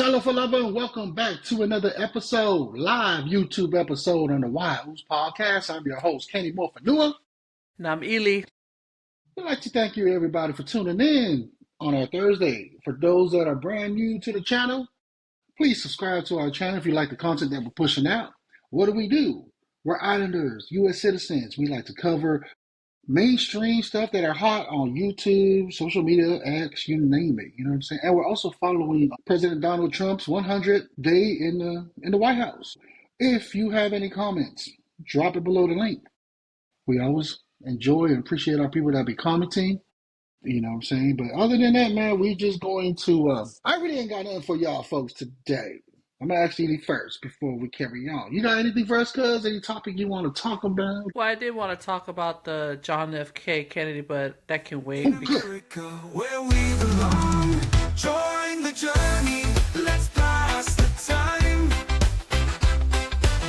Hello, lover, and welcome back to another episode, live YouTube episode on the whyuce Podcast. I'm your host, Kenny Morphanua. And I'm Ili. We'd like to thank you, everybody, for tuning in on our Thursday. For those that are brand new to the channel, please subscribe to our channel if you like the content that we're pushing out. What do? We're Islanders, U.S. citizens. We like to cover mainstream stuff that are hot on YouTube, social media, X, you name it. You know what I'm saying? And we're also following President Donald Trump's 100th day in the White House. If you have any comments, drop it below the link. We always enjoy and appreciate our people that be commenting. You know what I'm saying? But other than that, man, we just going to, I really ain't got nothing for y'all folks today. I'm going to ask you first before we carry on. You got anything for us, cuz? Any topic you want to talk about? Well, I did want to talk about the John F. Kennedy, but that can wait. America, where we belong. Join the journey. Let's pass the time.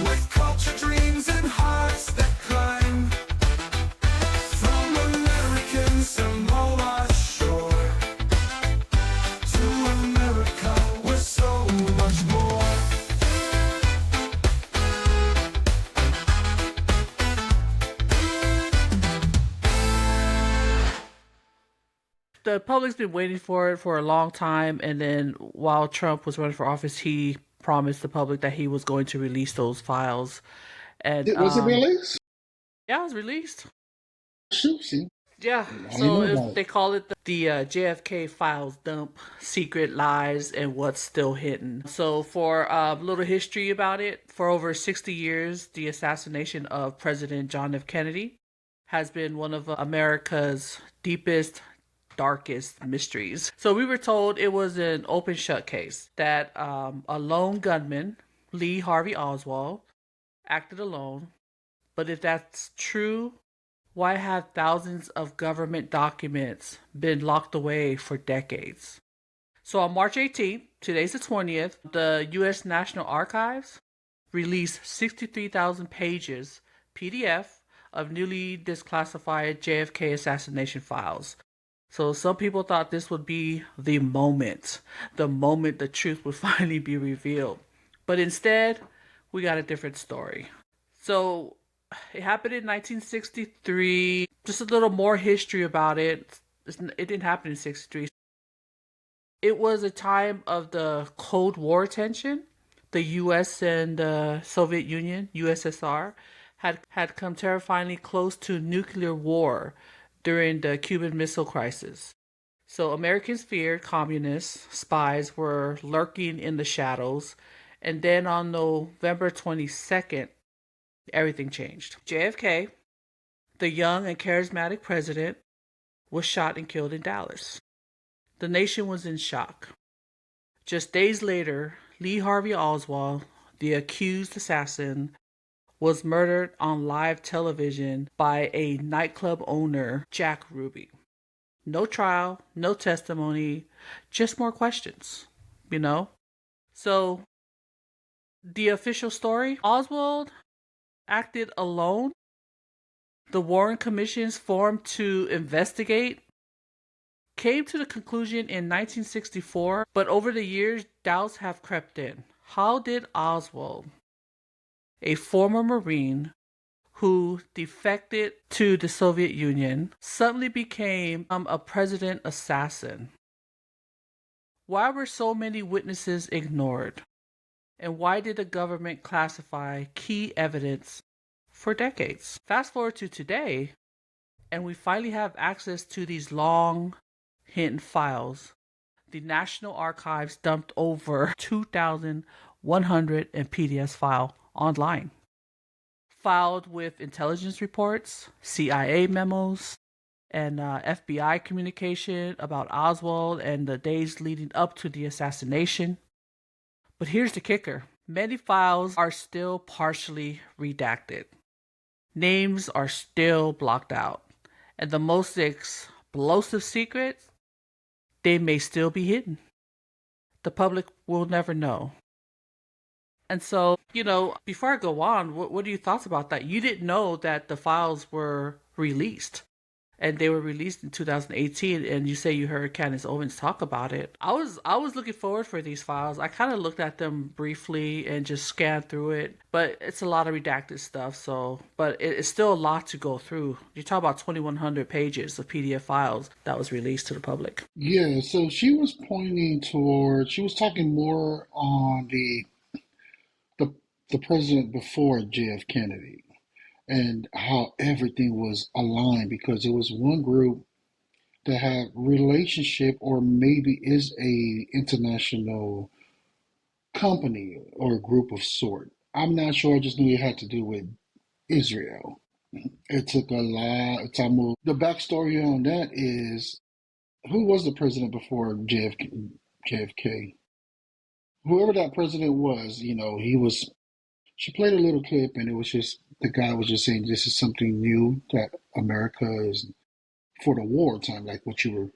With culture, dreams, and hearts that climb. From American Samoa shore to America, we're so much more. The public's been waiting for it for a long time, and then while Trump was running for office, he promised the public that he was going to release those files. And Was it released? Yeah, it was released. Shoot, see. Yeah, so they call it the JFK files dump, secret lies, and what's still hidden. So for a little history about it, for over 60 years, the assassination of President John F. Kennedy has been one of America's deepest, darkest mysteries. So we were told it was an open shut case, that a lone gunman, Lee Harvey Oswald, acted alone. But if that's true, why have thousands of government documents been locked away for decades? So on March 18th, today's the 20th, the U.S. National Archives released 63,000 pages PDF of newly declassified JFK assassination files. So some people thought this would be the moment the truth would finally be revealed. But instead, we got a different story. So it happened in 1963. Just a little more history about it. It didn't happen in 63. It was a time of the Cold War tension. The U.S. and the Soviet Union, USSR, had come terrifyingly close to nuclear war during the Cuban Missile Crisis. So Americans feared communist spies were lurking in the shadows. And then on November 22nd, everything changed. JFK, the young and charismatic president, was shot and killed in Dallas. The nation was in shock. Just days later, Lee Harvey Oswald, the accused assassin, was murdered on live television by a nightclub owner, Jack Ruby. No trial, no testimony, just more questions, you know? So, the official story, Oswald acted alone. The Warren Commissions formed to investigate came to the conclusion in 1964, but over the years, doubts have crept in. How did Oswald, a former Marine who defected to the Soviet Union, suddenly became a president assassin? Why were so many witnesses ignored? And why did the government classify key evidence for decades? Fast forward to today, and we finally have access to these long, hidden files. The National Archives dumped over 2,100 PDF files online, filed with intelligence reports, CIA memos, and FBI communication about Oswald and the days leading up to the assassination. But here's the kicker. Many files are still partially redacted. Names are still blocked out. And the most explosive secrets, they may still be hidden. The public will never know. And so, before I go on, what are your thoughts about that? You didn't know that the files were released. and they were released in 2018. And you say you heard Candace Owens talk about it. I was looking forward for these files. I kind of looked at them briefly and just scanned through it, but it's a lot of redacted stuff. So, but it's still a lot to go through. You talk about 2,100 pages of PDF files that was released to the public. Yeah, so she was pointing towards, she was talking more on the the president before JF Kennedy and how everything was aligned because it was one group that had relationship or maybe is a international company or a group of sort. I'm not sure. I just knew it had to do with Israel. It took a lot of time. The backstory on that is who was the president before JFK? Whoever that president was, he was. She played a little clip, and it was just the guy was just saying this is something new that America is for the wartime, like what you were,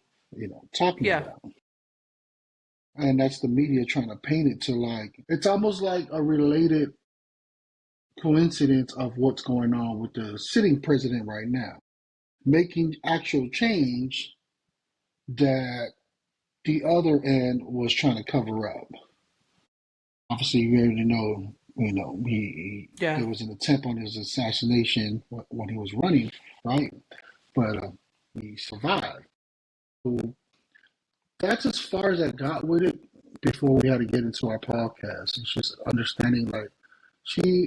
talking about. And that's the media trying to paint it to like it's almost like a related coincidence of what's going on with the sitting president right now, making actual change that the other end was trying to cover up. Obviously, you already know, there was an attempt on his assassination when he was running, right? But he survived. So that's as far as I got with it before we had to get into our podcast. It's just understanding, like,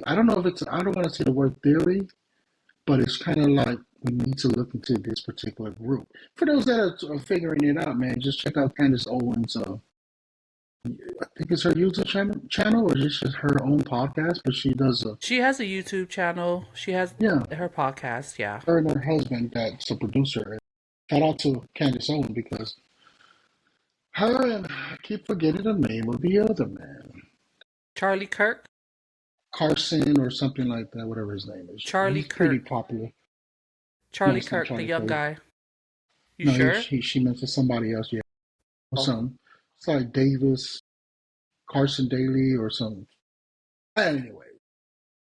I don't know if I don't want to say the word theory, but it's kind of like we need to look into this particular group. For those that are figuring it out, man, just check out Candace Owens. I think it's her YouTube channel, or is just her own podcast, but she does She has a YouTube channel. She has her podcast, yeah. Her and her husband, that's a producer. Shout out to Candace Owens because her and I keep forgetting the name of the other man. Charlie Kirk? Carson or something like that, whatever his name is. He's Kirk. Pretty popular. Charlie Kirk, the young guy. You sure? She mentioned somebody else, yeah. It's like Davis, Carson Daly or something. Anyway,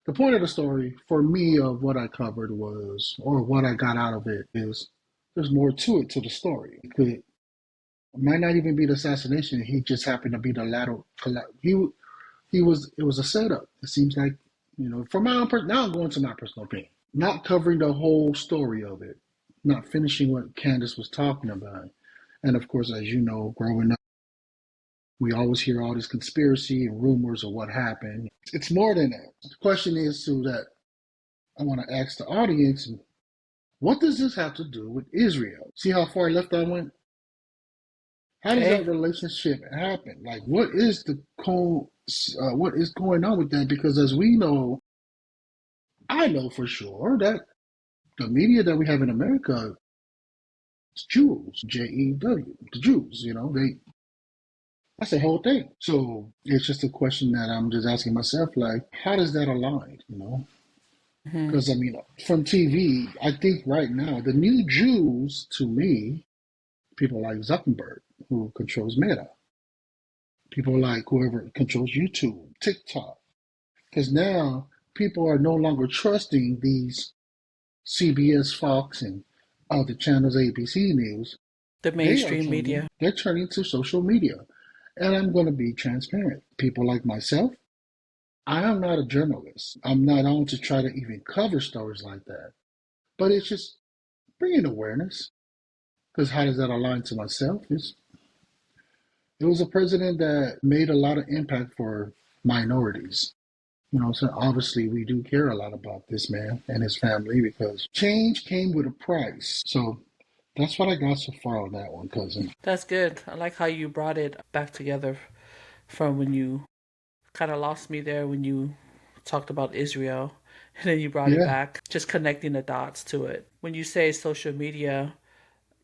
the point of the story for me of what I covered was, or what I got out of it is, there's more to it to the story. It might not even be the assassination. He just happened to be the lateral. It was a setup. It seems like, for my own now I'm going to my personal opinion. Not covering the whole story of it. Not finishing what Candace was talking about. And of course, as you know, growing up, we always hear all this conspiracy and rumors of what happened. It's more than that. The question is that I want to ask the audience, what does this have to do with Israel? See how far left I went? How does that relationship happen? Like, what is what is going on with that? Because as we know, I know for sure that the media that we have in America, it's Jews, Jew, the Jews, that's the whole thing. So it's just a question that I'm just asking myself, like, how does that align, Because, from TV, I think right now, the new Jews, to me, people like Zuckerberg, who controls Meta. People like whoever controls YouTube, TikTok. Because now people are no longer trusting these CBS, Fox, and other channels, ABC News. The mainstream media. They're turning to social media. And I'm going to be transparent. People like myself, I am not a journalist. I'm not on to try to even cover stories like that. But it's just bringing awareness. Because how does that align to myself? It was a president that made a lot of impact for minorities. So obviously we do care a lot about this man and his family because change came with a price. So that's what I got so far on that one, cousin. That's good. I like how you brought it back together from when you kind of lost me there when you talked about Israel. And then you brought it back, just connecting the dots to it. When you say social media,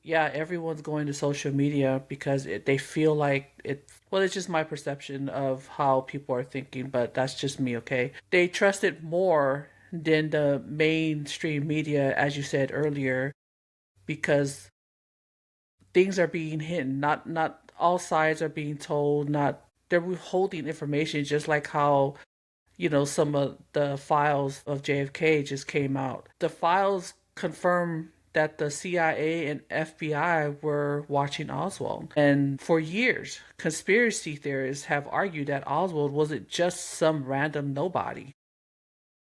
everyone's going to social media because they feel like it's just my perception of how people are thinking, but that's just me, okay? They trust it more than the mainstream media, as you said earlier, because things are being hidden. Not all sides are being told, they're withholding information, just like how, some of the files of JFK just came out. The files confirm that the CIA and FBI were watching Oswald. And for years, conspiracy theorists have argued that Oswald wasn't just some random nobody.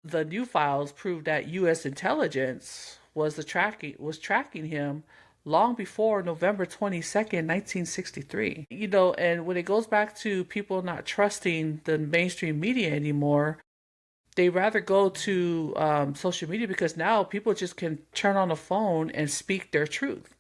The new files prove that U.S. intelligence was tracking him long before November 22nd, 1963. And when it goes back to people not trusting the mainstream media anymore, they rather go to social media because now people just can turn on a phone and speak their truth.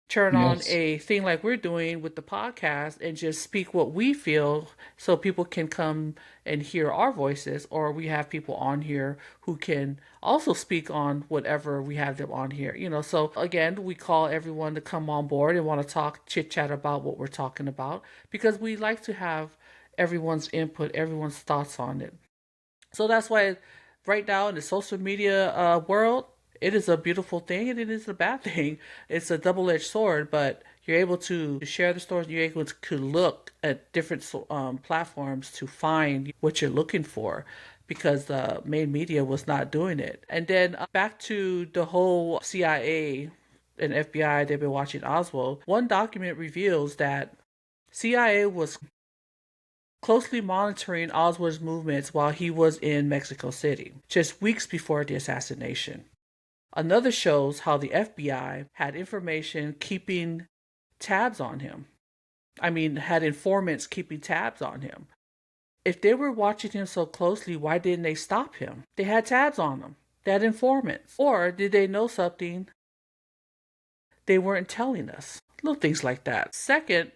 Turn on a thing like we're doing with the podcast and just speak what we feel so people can come and hear our voices, or we have people on here who can also speak on whatever we have them on here. So again, we call everyone to come on board and want to talk, chit chat about what we're talking about, because we like to have everyone's input, everyone's thoughts on it. So that's why right now in the social media world, it is a beautiful thing and it is a bad thing. It's a double-edged sword, but you're able to share the stories. You're able to look at different platforms to find what you're looking for, because the main media was not doing it. And then back to the whole CIA and FBI, they've been watching Oswald. One document reveals that CIA was closely monitoring Oswald's movements while he was in Mexico City, just weeks before the assassination. Another shows how the FBI had information keeping tabs on him. Had informants keeping tabs on him. If they were watching him so closely, why didn't they stop him? They had tabs on him. They had informants. Or did they know something they weren't telling us? Little things like that. Second,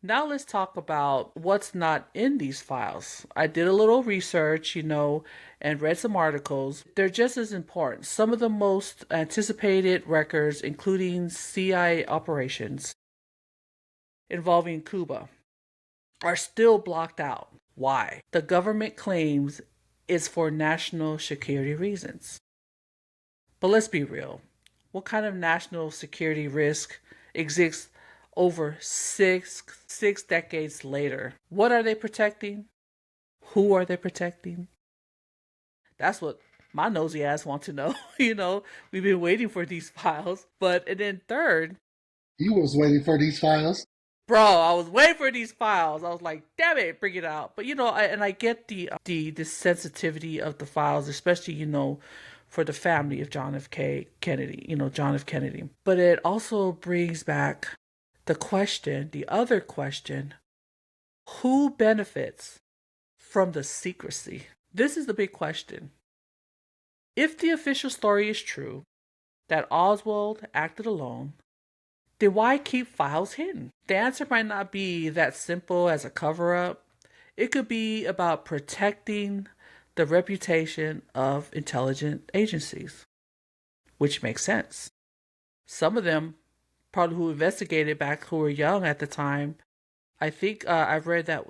now let's talk about what's not in these files. I did a little research, and read some articles. They're just as important. Some of the most anticipated records, including CIA operations involving Cuba, are still blocked out. Why? The government claims it's for national security reasons. But let's be real. What kind of national security risk exists over six decades later? What are they protecting? Who are they protecting? That's what my nosy ass want to know. We've been waiting for these files. And then third, you was waiting for these files? Bro, I was waiting for these files. I was like, damn it, bring it out. But I get the sensitivity of the files, especially for the family of John F. Kennedy. John F. Kennedy. But it also brings back the other question: who benefits from the secrecy? This is the big question. If the official story is true, that Oswald acted alone, then why keep files hidden? The answer might not be that simple as a cover-up. It could be about protecting the reputation of intelligence agencies, which makes sense. Some of them, probably who investigated back, who were young at the time, I think I've read that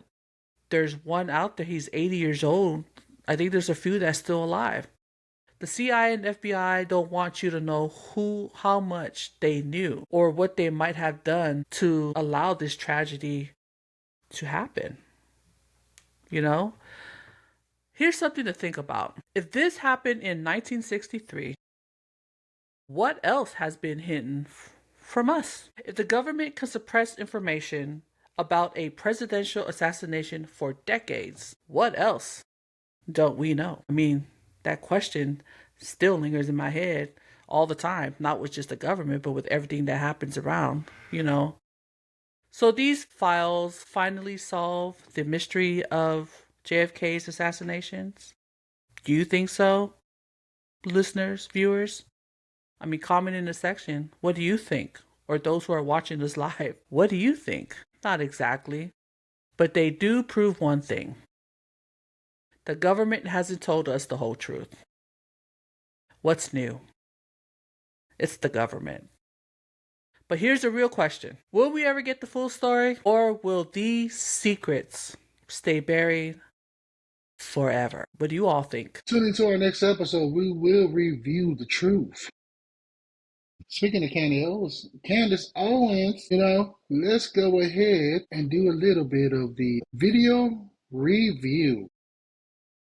there's one out there, he's 80 years old. I think there's a few that's still alive. The CIA and FBI don't want you to know how much they knew or what they might have done to allow this tragedy to happen. Here's something to think about. If this happened in 1963, what else has been hidden from us? If the government can suppress information about a presidential assassination for decades, what else don't we know? That question still lingers in my head all the time, not with just the government, but with everything that happens around, So these files finally solve the mystery of JFK's assassinations? Do you think so? Listeners, viewers? Comment in the section. What do you think? Or those who are watching this live, what do you think? Not exactly. But they do prove one thing. The government hasn't told us the whole truth. What's new? It's the government. But here's the real question. Will we ever get the full story? Or will these secrets stay buried forever? What do you all think? Tune into our next episode. We will review the truth. Speaking of Candace Owens, let's go ahead and do a little bit of the video review.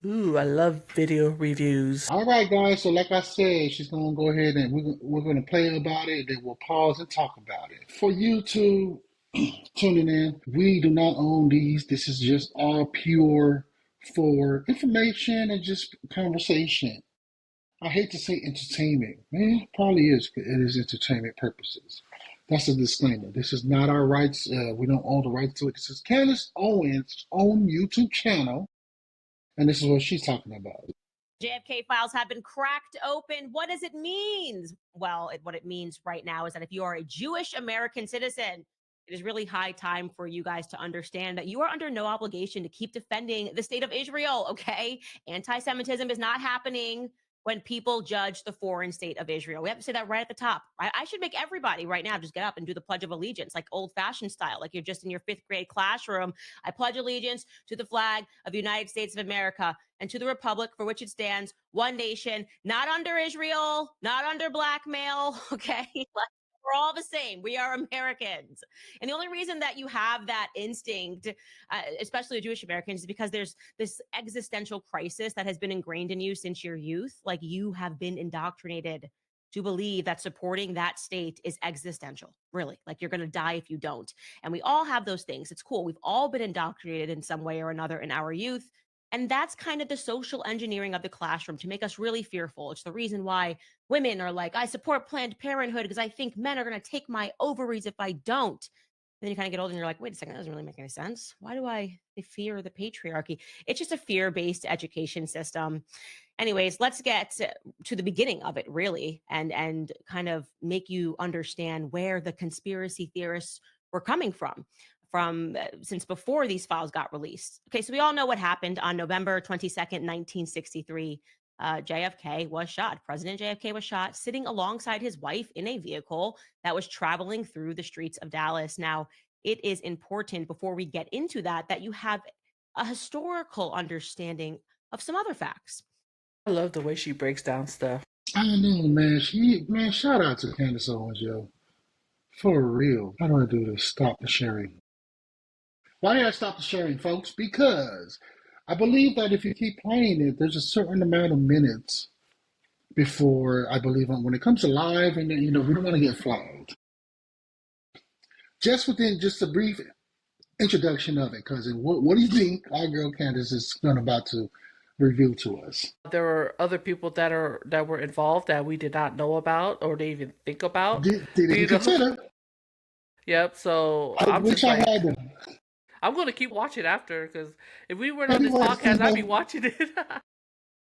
Ooh, I love video reviews. All right, guys. So, like I said, she's gonna go ahead and we're gonna play about it. Then we'll pause and talk about it. For you to tuning in, we do not own these. This is just all pure for information and just conversation. I hate to say entertainment. Man, it probably is. It is entertainment purposes. That's a disclaimer. This is not our rights. We don't own the rights to it. This is Candace Owens' own YouTube channel, and this is what she's talking about. JFK files have been cracked open. What does it mean? Well, what it means right now is that if you are a Jewish American citizen, it is really high time for you guys to understand that you are under no obligation to keep defending the state of Israel, okay? Anti-Semitism is not happening when people judge the foreign state of Israel. We have to say that right at the top. I should make everybody right now just get up and do the Pledge of Allegiance, like old-fashioned style, like you're just in your 5th grade classroom. I pledge allegiance to the flag of the United States of America and to the republic for which it stands, one nation, not under Israel, not under blackmail, okay? We're all the same. We are Americans. And the only reason that you have that instinct, especially Jewish Americans, is because there's this existential crisis that has been ingrained in you since your youth. Like you have been indoctrinated to believe that supporting that state is existential, really. Like you're going to die if you don't. And we all have those things. It's cool. We've all been indoctrinated in some way or another in our youth. And that's kind of the social engineering of the classroom to make us really fearful. It's the reason why women are like, I support Planned Parenthood because I think men are going to take my ovaries if I don't. And then you kind of get older and you're like, wait a second, that doesn't really make any sense. Why do I fear the patriarchy? It's just a fear-based education system. Anyways, let's get to the beginning of it, really, and kind of make you understand where the conspiracy theorists were coming from since before these files got released. Okay, so we all know what happened on November 22nd, 1963. JFK was shot. President JFK was shot sitting alongside his wife in a vehicle that was traveling through the streets of Dallas. Now, it is important before we get into that you have a historical understanding of some other facts. I love the way she breaks down stuff. I know, man. Shout out to Candace Owens, yo. For real. How do I do this? Stop the sharing. Why did I stop the sharing, folks? Because I believe that if you keep playing it, there's a certain amount of minutes before, I believe, when it comes to live, and we don't want to get flagged. Just a brief introduction of it, cousin. What do you think our girl Candace is about to reveal to us? There were other people that were involved that we did not know about or didn't even think about. Didn't consider. Yep. So I'm going to keep watching after, because if we weren't on this podcast, I'd be watching it.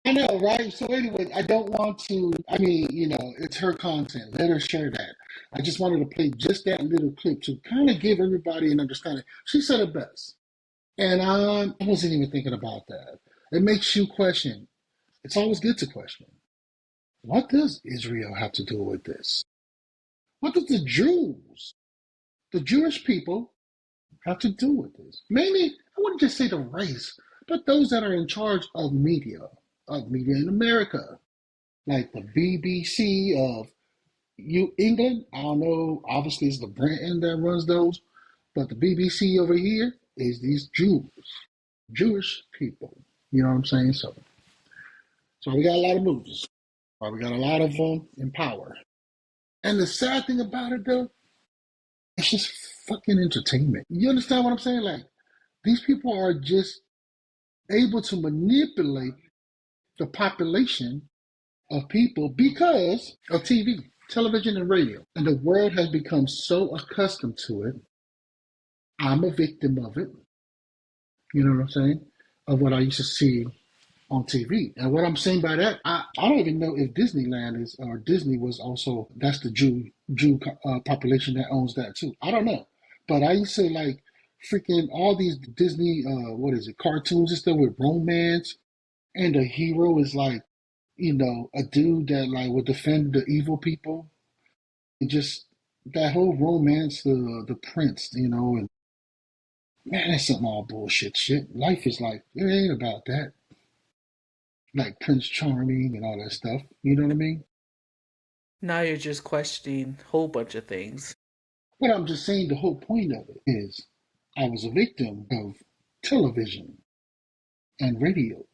I know, right? So anyway, I don't want to, it's her content. Let her share that. I just wanted to play just that little clip to kind of give everybody an understanding. She said it best. And I wasn't even thinking about that. It makes you question. It's always good to question. What does Israel have to do with this? What does the Jewish people, have to do with this? Mainly, I wouldn't just say the race, but those that are in charge of media in America, like the BBC of England. I don't know, obviously it's the Britain that runs those, but the BBC over here is these Jewish people. You know what I'm saying? So we got a lot of movies. We got a lot of them in power. And the sad thing about it, though, it's just fucking entertainment. You understand what I'm saying? Like, these people are just able to manipulate the population of people because of TV, television, and radio. And the world has become so accustomed to it. I'm a victim of it. You know what I'm saying? Of what I used to see on TV. And what I'm saying by that, I don't even know if Disneyland is, or Disney was also, that's the Jew population that owns that too. I don't know. But I used to like freaking all these Disney, cartoons and stuff with romance. And the hero is like, a dude that like would defend the evil people. And just that whole romance, the prince, and man, that's some all bullshit shit. Life is like, it ain't about that. Like Prince Charming and all that stuff. You know what I mean? Now you're just questioning a whole bunch of things. But I'm just saying the whole point of it is I was a victim of television and radio.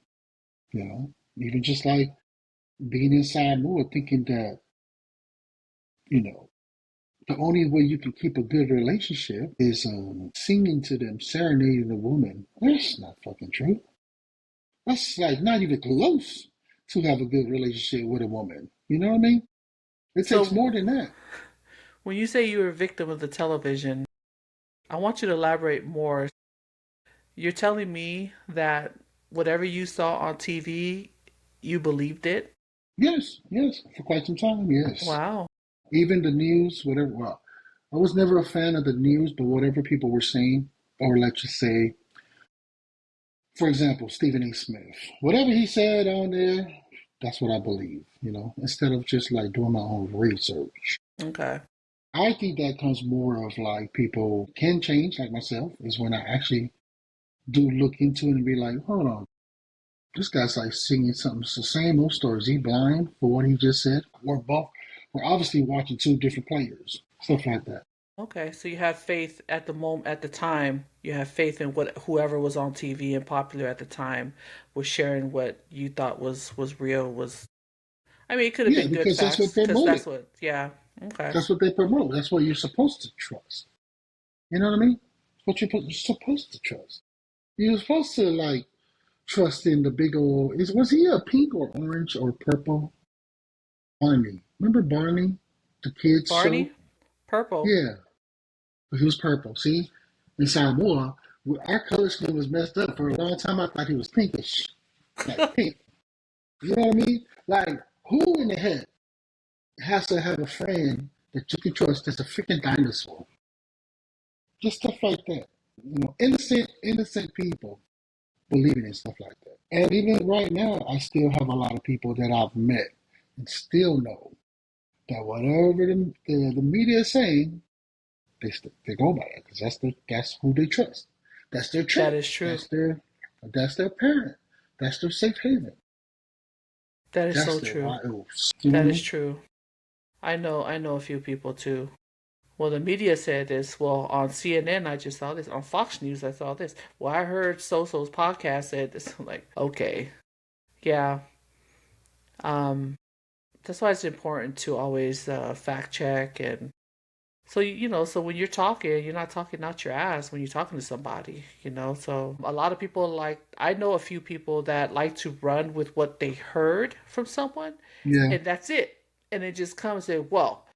You know, even just like being inside more, thinking that, you know, the only way you can keep a good relationship is singing to them, serenading a woman. That's not fucking true. That's like not even close to have a good relationship with a woman. You know what I mean? It takes So more than that. when you say you were a victim of the television, I want you to elaborate more. You're telling me that whatever you saw on TV, you believed it? Yes, yes, for quite some time, yes. Wow. Even the news, whatever. Well, I was never a fan of the news, but whatever people were saying, or let's just say, for example, Stephen A. Smith, whatever he said on there, that's what I believe, you know, instead of just like doing my own research. Okay. I think that comes more of like people can change, like myself, is when I actually do look into it and be like, hold on, this guy's like singing something. It's the same old story. Is he blind for what he just said? We're obviously watching two different players, stuff like that. Okay, so you have faith at the moment, at the time, you have faith in what whoever was on TV and popular at the time was sharing what you thought was real, was, I mean, it could have Yeah, been good because that's what facts, because promoted. that's what, yeah, okay. That's what they promote. That's what you're supposed to trust. You know what I mean? What you're supposed to trust. You're supposed to like trust in the big old. Was he a pink or orange or purple? Barney. Remember Barney, the kids show? Barney? Purple. Yeah, but he was purple. See, in Samoa, our color scheme was messed up for a long time. I thought he was pinkish, like pink. You know what I mean? Like, who in the head has to have a friend that you can trust that's a freaking dinosaur? Just stuff like that. You know, innocent people believing in stuff like that. And even right now, I still have a lot of people that I've met and still know that whatever the media is saying, they go by it because that's who they trust. That's their That is church. true. That's their parent. That's their safe haven. That is That's so their true. whyuce. You know That what I is mean? true. I know a few people too. Well, the media said this. Well, on CNN, I just saw this. On Fox News, I saw this. Well, I heard So-So's podcast said this. I'm like, okay. Yeah. Um, that's why it's important to always fact check. And so, you know, so when you're talking, you're not talking out your ass when you're talking to somebody, you know. So a lot of people like, I know a few people that like to run with what they heard from someone, Yeah. and that's it. And it just comes in, well,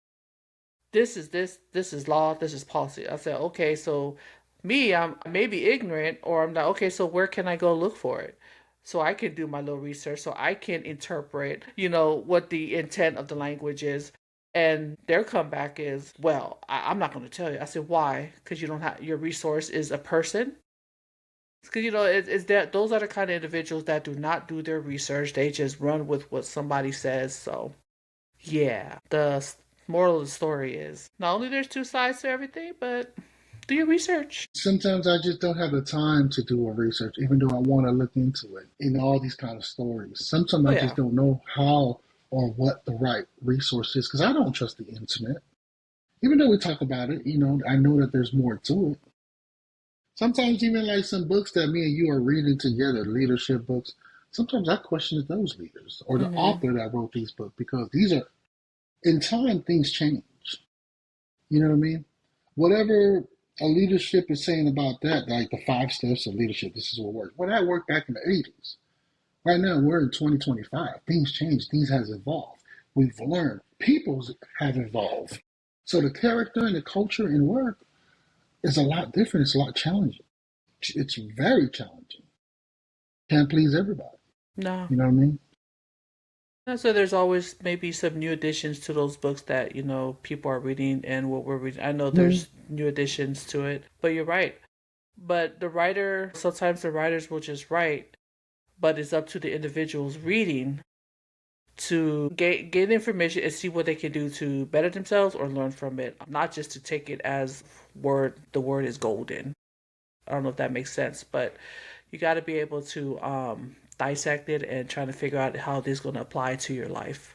this is law, this is policy. I said, okay, so me, I'm maybe ignorant, or I'm not, okay, so where can I go look for it? So I can do my little research, so I can interpret, you know, what the intent of the language is. And their comeback is, well, I'm not going to tell you. I said, why? Because you don't have, your resource is a person. Because, you know, it's that those are the kind of individuals that do not do their research. They just run with what somebody says. So, yeah, the moral of the story is not only there's two sides to everything, but do your research. Sometimes I just don't have the time to do a research, even though I want to look into it in all these kind of stories. Sometimes Oh, I yeah. just don't know how or what the right resource is because I don't trust the internet. Even though we talk about it, you know, I know that there's more to it. Sometimes even like some books that me and you are reading together, leadership books, sometimes I question those leaders or the Mm-hmm. author that wrote these books because these are, in time, things change. You know what I mean? Whatever a leadership is saying about that, like the 5 steps of leadership, this is what works. Well, that worked back in the 80s. Right now, we're in 2025. Things change. Things has evolved. We've learned. Peoples have evolved. So the character and the culture in work is a lot different. It's a lot challenging. It's very challenging. Can't please everybody. No. You know what I mean? And so there's always maybe some new additions to those books that, you know, people are reading and what we're reading. I know there's new additions to it, but you're right. But sometimes the writers will just write, but it's up to the individuals reading to get information and see what they can do to better themselves or learn from it, not just to take it as the word is golden. I don't know if that makes sense, but you got to be able to dissect it and trying to figure out how this is going to apply to your life.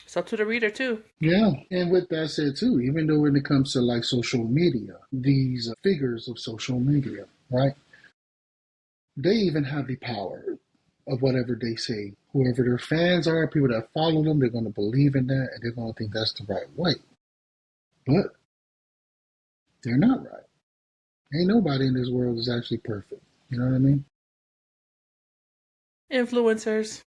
It's up to the reader too. Yeah, and with that said too, even though when it comes to like social media, these figures of social media, right? They even have the power of whatever they say. Whoever their fans are, people that follow them, they're going to believe in that and they're going to think that's the right way. But they're not right. Ain't nobody in this world is actually perfect. You know what I mean? Influencers.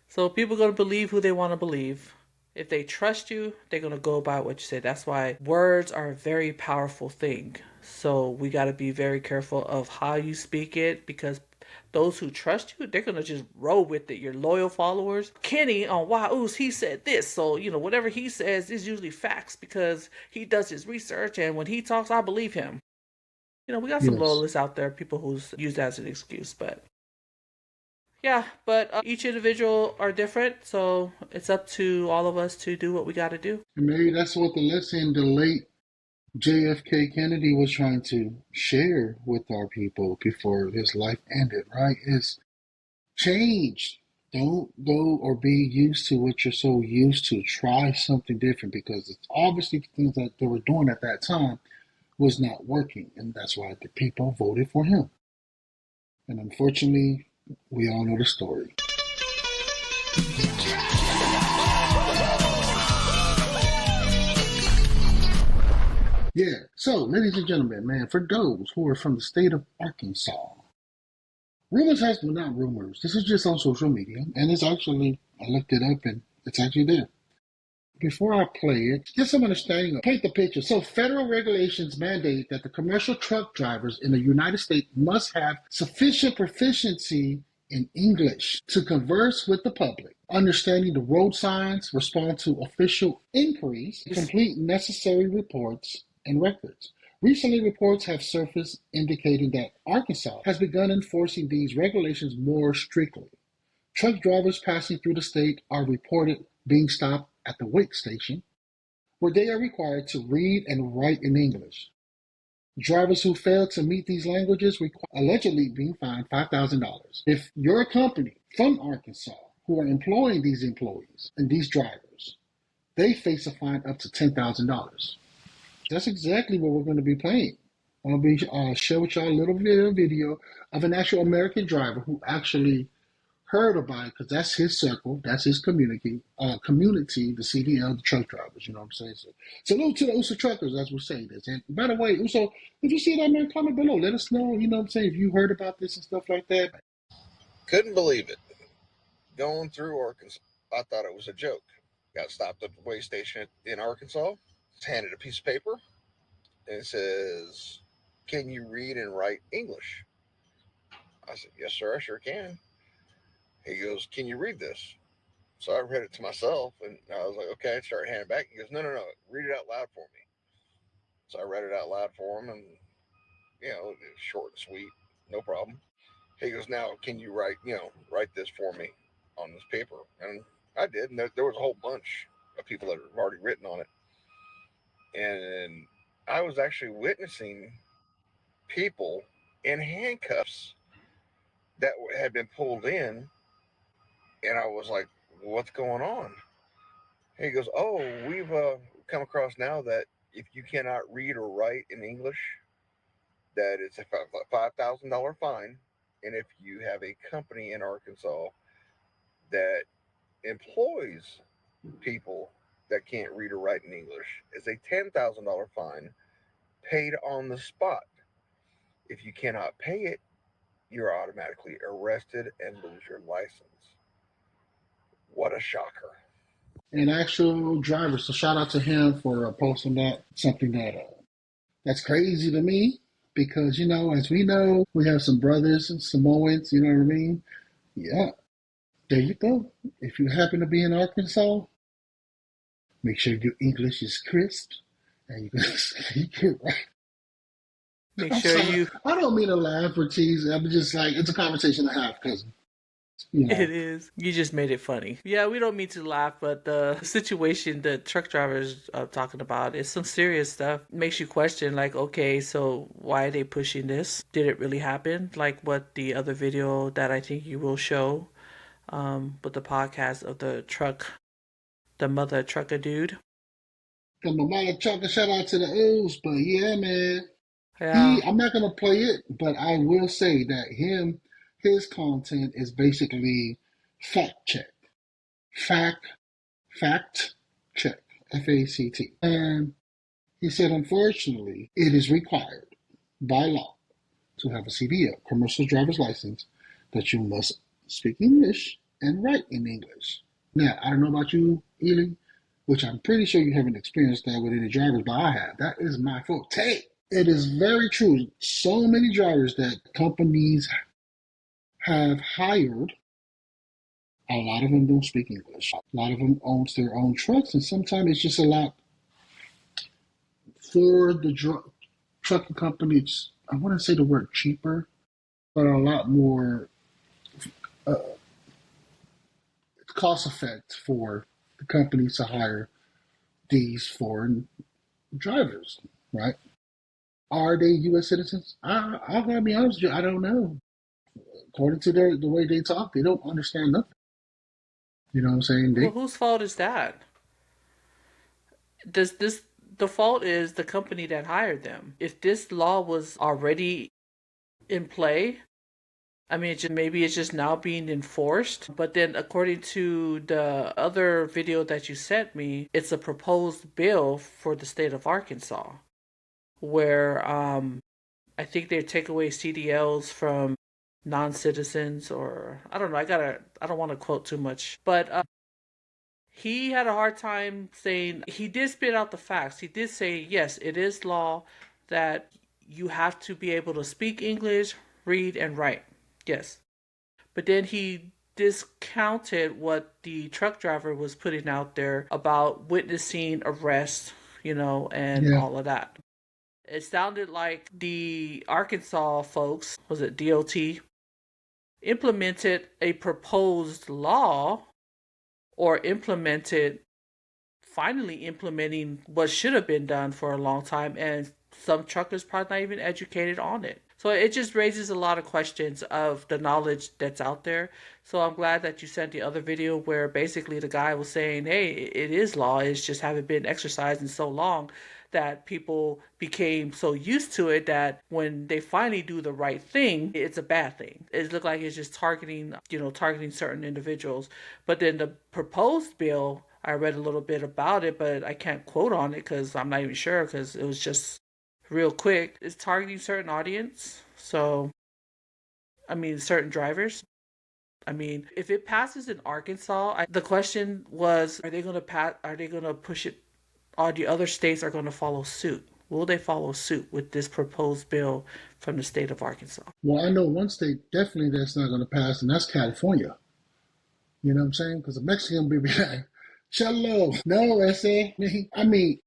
So people are going to believe who they want to believe. If they trust you, they're going to go by what you say. That's why words are a very powerful thing. So we got to be very careful of how you speak it, because those who trust you, they're going to just roll with it. Your loyal followers. Kenny on whyuce, he said this. So, whatever he says is usually facts because he does his research. And when he talks, I believe him. We got some loyalists out there, people who's used that as an excuse, but yeah, but each individual are different, so it's up to all of us to do what we got to do. And maybe that's what the lesson the late JFK Kennedy was trying to share with our people before his life ended, right? Is change. Don't go or be used to what you're so used to. Try something different, because it's obviously things that they were doing at that time was not working, and that's why the people voted for him. And unfortunately, we all know the story. Yeah, so ladies and gentlemen, man, for those who are from the state of Arkansas, rumors has been, not rumors, this is just on social media, and it's actually, I looked it up and it's actually there. Before I play it, get some understanding of, paint the picture. So federal regulations mandate that the commercial truck drivers in the United States must have sufficient proficiency in English to converse with the public, understanding the road signs, respond to official inquiries, complete necessary reports and records. Recently, reports have surfaced indicating that Arkansas has begun enforcing these regulations more strictly. Truck drivers passing through the state are reported being stopped at the wait station, where they are required to read and write in English. Drivers who fail to meet these languages allegedly being fined $5,000. If you're a company from Arkansas who are employing these employees and these drivers, they face a fine up to $10,000. That's exactly what we're going to be playing. I'll share with y'all a little video of an actual American driver who actually heard about it, because that's his circle, that's his community, the CDL, the truck drivers, you know what I'm saying? So salute to the Uce truckers, as we're saying this. And by the way, Uce, if you see that, man, comment below. Let us know, you know what I'm saying, if you heard about this and stuff like that. Couldn't believe it. Going through Arkansas, I thought it was a joke. Got stopped at the way station in Arkansas, was handed a piece of paper, and it says, "Can you read and write English?" I said, "Yes, sir, I sure can." He goes, "Can you read this?" So I read it to myself, and I was like, okay, I started handing it back. He goes, no, read it out loud for me. So I read it out loud for him, and, it's short and sweet, no problem. He goes, now, can you write this for me on this paper? And I did, and there was a whole bunch of people that had already written on it. And I was actually witnessing people in handcuffs that had been pulled in, and I was like, what's going on? He goes, oh, we've come across now that if you cannot read or write in English, that it's a $5,000 fine. And if you have a company in Arkansas that employs people that can't read or write in English, it's a $10,000 fine paid on the spot. If you cannot pay it, you're automatically arrested and lose your license. What a shocker. An actual driver, so shout out to him for posting that. Something that's crazy to me, because, as we know, we have some brothers and Samoans, you know what I mean? Yeah, there you go. If you happen to be in Arkansas, make sure your English is crisp and you can speak it right. Make sure I don't mean to laugh or tease. I'm just like, it's a conversation to have, cousin. It is. You just made it funny. Yeah, we don't mean to laugh, but the situation the truck drivers are talking about is some serious stuff. Makes you question, like, okay, so why are they pushing this? Did it really happen? Like what the other video that I think you will show with the podcast of the mother trucker dude. The mother trucker, shout out to the Uce, but yeah, man. Yeah. I'm not going to play it, but I will say that his content is basically fact check. Fact check. FACT. And he said, unfortunately, it is required by law to have a CDL, commercial driver's license, that you must speak English and write in English. Now, I don't know about you, Ili, which I'm pretty sure you haven't experienced that with any drivers, but I have. That is my forte. It is very true. So many drivers that companies have hired, a lot of them don't speak English. A lot of them owns their own trucks, and sometimes it's just a lot for the trucking companies. I want to say the word cheaper, but a lot more cost effect for the companies to hire these foreign drivers, right? Are they U.S. citizens? I'll gotta be honest with you, I don't know. According to the way they talk, they don't understand nothing. You know what I'm saying? Well, whose fault is that? The fault is the company that hired them. If this law was already in play, I mean, maybe it's just now being enforced. But then, according to the other video that you sent me, it's a proposed bill for the state of Arkansas, where I think they take away CDLs from non-citizens, or I don't know. I don't want to quote too much, but he had a hard time saying. He did spit out the facts. He did say, yes, it is law that you have to be able to speak English, read, and write. Yes. But then he discounted what the truck driver was putting out there about witnessing arrest, and all of that. It sounded like the Arkansas folks, was it DOT, implemented a proposed law, or finally implementing what should have been done for a long time, and some truckers probably not even educated on it. So it just raises a lot of questions of the knowledge that's out there. So I'm glad that you sent the other video where basically the guy was saying, hey, it is law, it's just haven't been exercised in so long that people became so used to it that when they finally do the right thing, it's a bad thing. It looked like it's just targeting certain individuals. But then the proposed bill, I read a little bit about it, but I can't quote on it because I'm not even sure, because it was just real quick. It's targeting certain audience. So, I mean, certain drivers. I mean, if it passes in Arkansas, the question was, are they going to push it? All the other states are going to follow suit. Will they follow suit with this proposed bill from the state of Arkansas? Well, I know one state definitely that's not going to pass, and that's California. You know what I'm saying? Because the Mexican will be like, "Chalo, no, ese." I mean,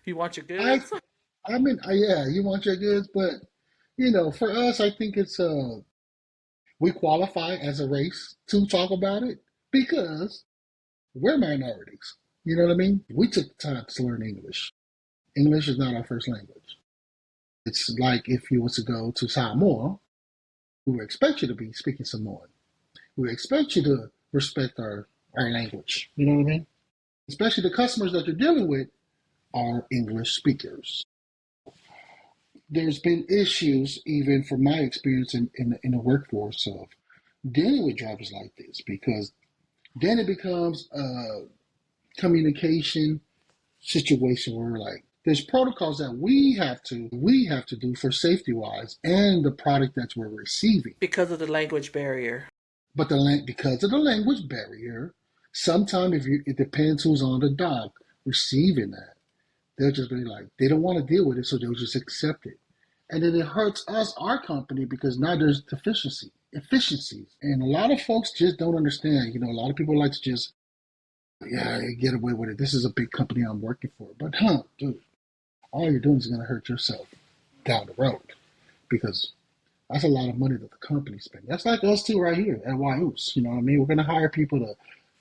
you want your goods? Yeah, you want your goods, but for us, I think it's we qualify as a race to talk about it because we're minorities. You know what I mean? We took the time to learn English. English is not our first language. It's like if you were to go to Samoa, we would expect you to be speaking Samoan. We would expect you to respect our language. You know what I mean? Especially the customers that you're dealing with are English speakers. There's been issues, even from my experience in the workforce, of dealing with drivers like this, because then it becomes a communication situation where there's protocols that we have to do for safety wise and the product that we're receiving because of the language barrier. But because of the language barrier, sometimes it depends who's on the dock receiving that. They'll just be like, they don't want to deal with it, so they'll just accept it. And then it hurts us, our company, because now there's efficiencies. And a lot of folks just don't understand. A lot of people like to just, get away with it. This is a big company I'm working for. But dude, all you're doing is going to hurt yourself down the road, because that's a lot of money that the company spends. That's like us too right here at whyuce. You know what I mean? We're going to hire people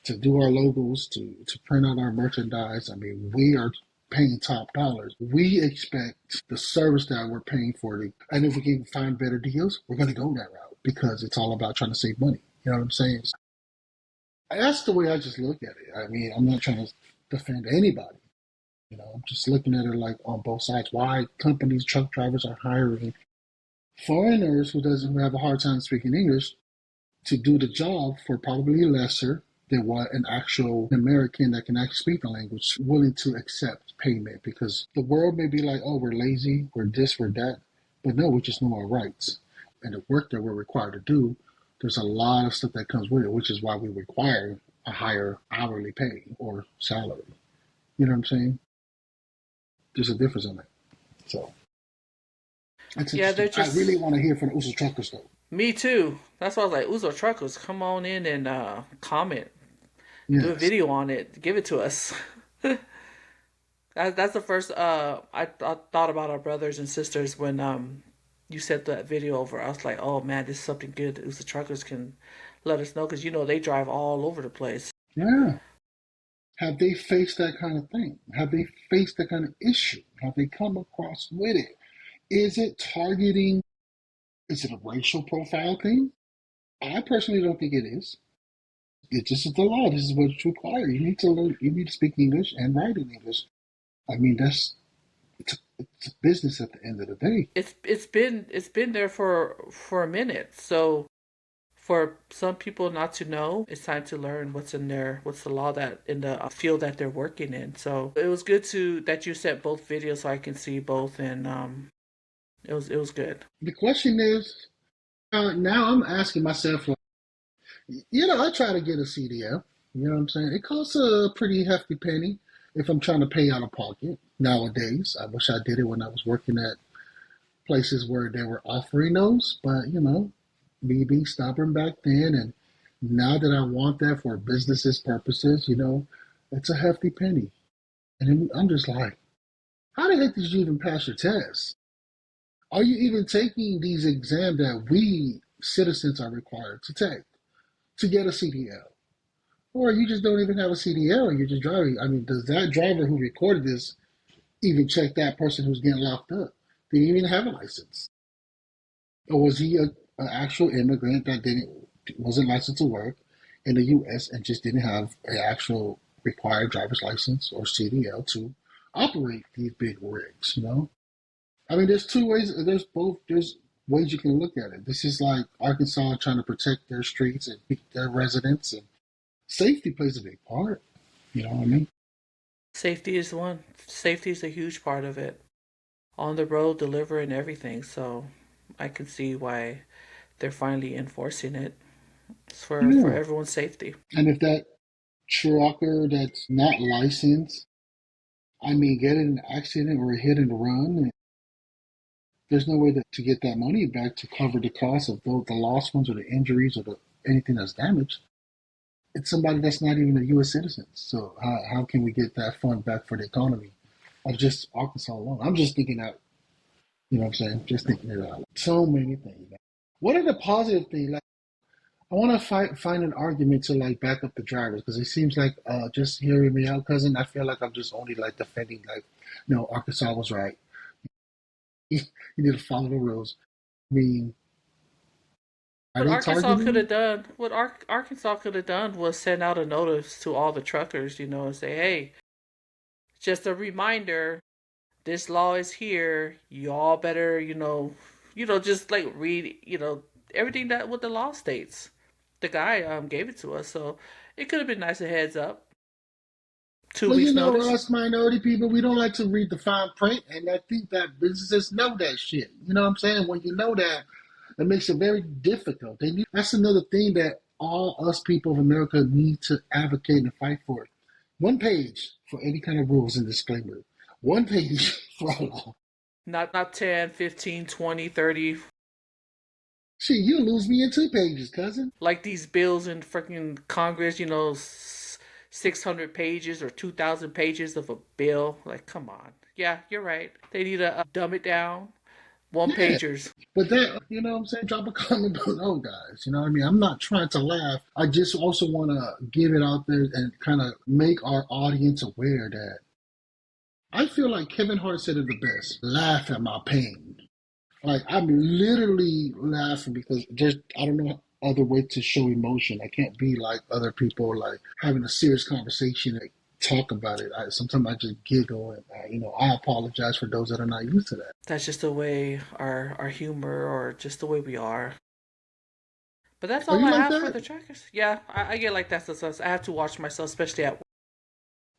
to do our logos, to print out our merchandise. I mean, we are paying top dollars. We expect the service that we're paying for and if we can find better deals, we're going to go that route, because it's all about trying to save money. You know what I'm saying? That's the way I just look at it. I mean, I'm not trying to defend anybody. I'm just looking at it like on both sides. Why companies, truck drivers are hiring foreigners who have a hard time speaking English, to do the job for probably lesser than what an actual American that can actually speak the language willing to accept payment, because the world may be like, oh, we're lazy, we're this, we're that, but no, we just know our rights. And the work that we're required to do, there's a lot of stuff that comes with it, which is why we require a higher hourly pay or salary. You know what I'm saying? There's a difference in that. So that's interesting. I really want to hear from the Uce truckers though. Me too. That's why I was like, Uce truckers, come on in and comment. Yes. Do a video on it. Give it to us. That's the first I thought about our brothers and sisters when you sent that video over. I was like, oh man, this is something good. Uce truckers can let us know, because they drive all over the place. Yeah. Have they faced that kind of thing? Have they faced that kind of issue? Have they come across with it? Is it targeting? Is it a racial profile thing? I personally don't think it is. It just is the law. This is what's required. You need to learn. You need to speak English and write in English. I mean, it's a business at the end of the day. It's been there for a minute. So for some people not to know, it's time to learn what's in there, what's the law that in the field that they're working in. So it was good that you sent both videos so I can see both, and it was good. The question is, now I'm asking myself, I try to get a CDL. You know what I'm saying? It costs a pretty hefty penny if I'm trying to pay out of pocket nowadays. I wish I did it when I was working at places where they were offering those, but me being stubborn back then, and now that I want that for business purposes, it's a hefty penny. And I'm just like, how the heck did you even pass your test? Are you even taking these exams that we citizens are required to take to get a CDL? Or you just don't even have a CDL and you're just driving? I mean, does that driver who recorded this even check that person who's getting locked up? Did he even have a license? Or was he an actual immigrant that wasn't licensed to work in the U.S. and just didn't have an actual required driver's license or CDL to operate these big rigs, I mean, there's two ways. There's ways you can look at it. This is like Arkansas trying to protect their streets and their residents, and safety plays a big part. You know what I mean? Safety is one. Safety is a huge part of it. On the road, delivering everything. So I can see why they're finally enforcing it. It's for everyone's safety. And if that trucker that's not licensed, get in an accident or a hit and run, there's no way to get that money back to cover the cost of the lost ones or the injuries or anything that's damaged. It's somebody that's not even a U.S. citizen. So how can we get that fund back for the economy of just Arkansas alone? I'm just thinking out. You know what I'm saying? Just thinking it out. So many things. What are the positive things? Like, I want to find an argument to back up the drivers, because it seems like just hearing me out, cousin, I feel like I'm just only defending Arkansas was right. You need to follow the rules. I mean, what Arkansas could have done was send out a notice to all the truckers, and say, hey, just a reminder, this law is here. Y'all better, just read, everything that what the law states. The guy gave it to us, so it could have been nice, a heads up. 2 weeks notice. Us minority people, we don't like to read the fine print, and I think that businesses know that shit. You know what I'm saying? When you know that, it makes it very difficult. That's another thing that all us people of America need to advocate and fight for. 1 page for any kind of rules and disclaimer. 1 page for all law. Not 10, 15, 20, 30. Shit, you lose me in 2 pages, cousin. Like these bills in freaking Congress, 600 pages or 2,000 pages of a bill. Like, come on. Yeah, you're right. They need to dumb it down. 1-pagers. But that, you know what I'm saying? Drop a comment below, guys. You know what I mean? I'm not trying to laugh. I just also want to give it out there and kind of make our audience aware that I feel like Kevin Hart said it the best. Laugh at my pain. I'm literally laughing because I don't know other way to show emotion. I can't be like other people, having a serious conversation and talk about it. Sometimes I just giggle, and I apologize for those that are not used to that. That's just the way our humor, or just the way we are. But that's Are all you I like have for that? the trackers. Yeah, I get like that sometimes. I have to watch myself, especially at work.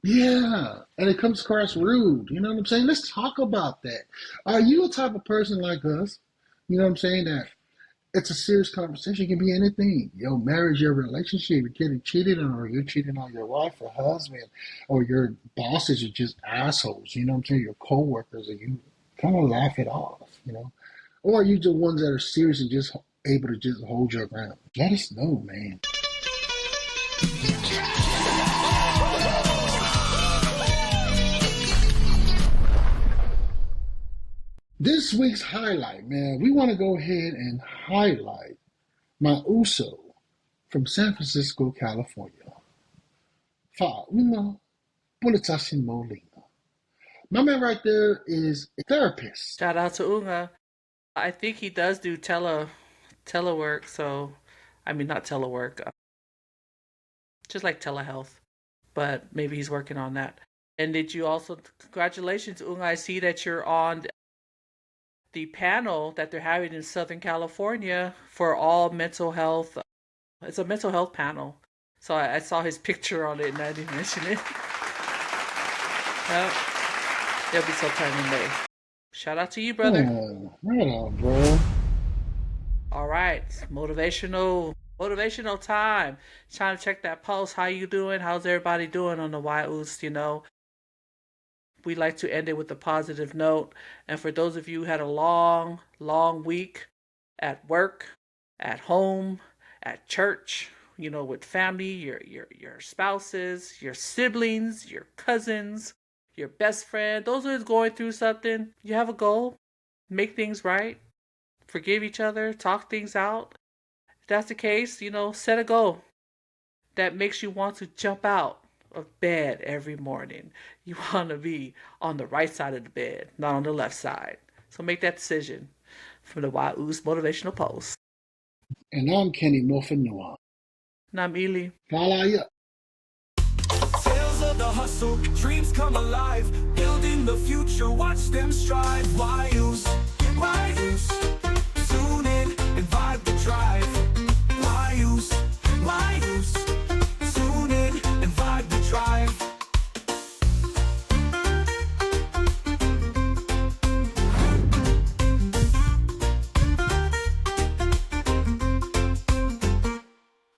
Yeah, and it comes across rude. You know what I'm saying? Let's talk about that. Are you a type of person like us? You know what I'm saying? That it's a serious conversation. It can be anything. Your marriage, your relationship, you're getting cheated on, or you're cheating on your wife or husband, or your bosses are just assholes. You know what I'm saying? Your coworkers, and you kind of laugh it off. Or are you the ones that are serious and just able to just hold your ground? Let us know, man. This week's highlight, man, we want to go ahead and highlight my Uso from San Francisco, California. Una Bulletin Molina. My man right there is a therapist. Shout out to Unga. I think he does do telework, so I mean not telework, just like telehealth, but maybe he's working on that. And did you also congratulations, Unga? I see that you're on the panel that they're having in Southern California for all mental health. It's a mental health panel, so I saw his picture on it and I didn't mention it. Yep. It'll be sometime in May. Shout out to you, brother. Oh, right on, bro. All right, motivational time. Trying to check that pulse. How you doing? How's everybody doing on the whyuce? We like to end it with a positive note. And for those of you who had a long week at work, at home, at church, with family, your spouses, your siblings, your cousins, your best friend, those who is going through something, you have a goal, make things right, forgive each other, talk things out. If that's the case, set a goal that makes you want to jump out of bed every morning. You want to be on the right side of the bed, not on the left side. So make that decision. From the whyuce Motivational Pulse. And I'm Kenny Mofanua. And I'm Ili. Follow ya. Tales of the hustle, dreams come alive, building the future, watch them strive. Why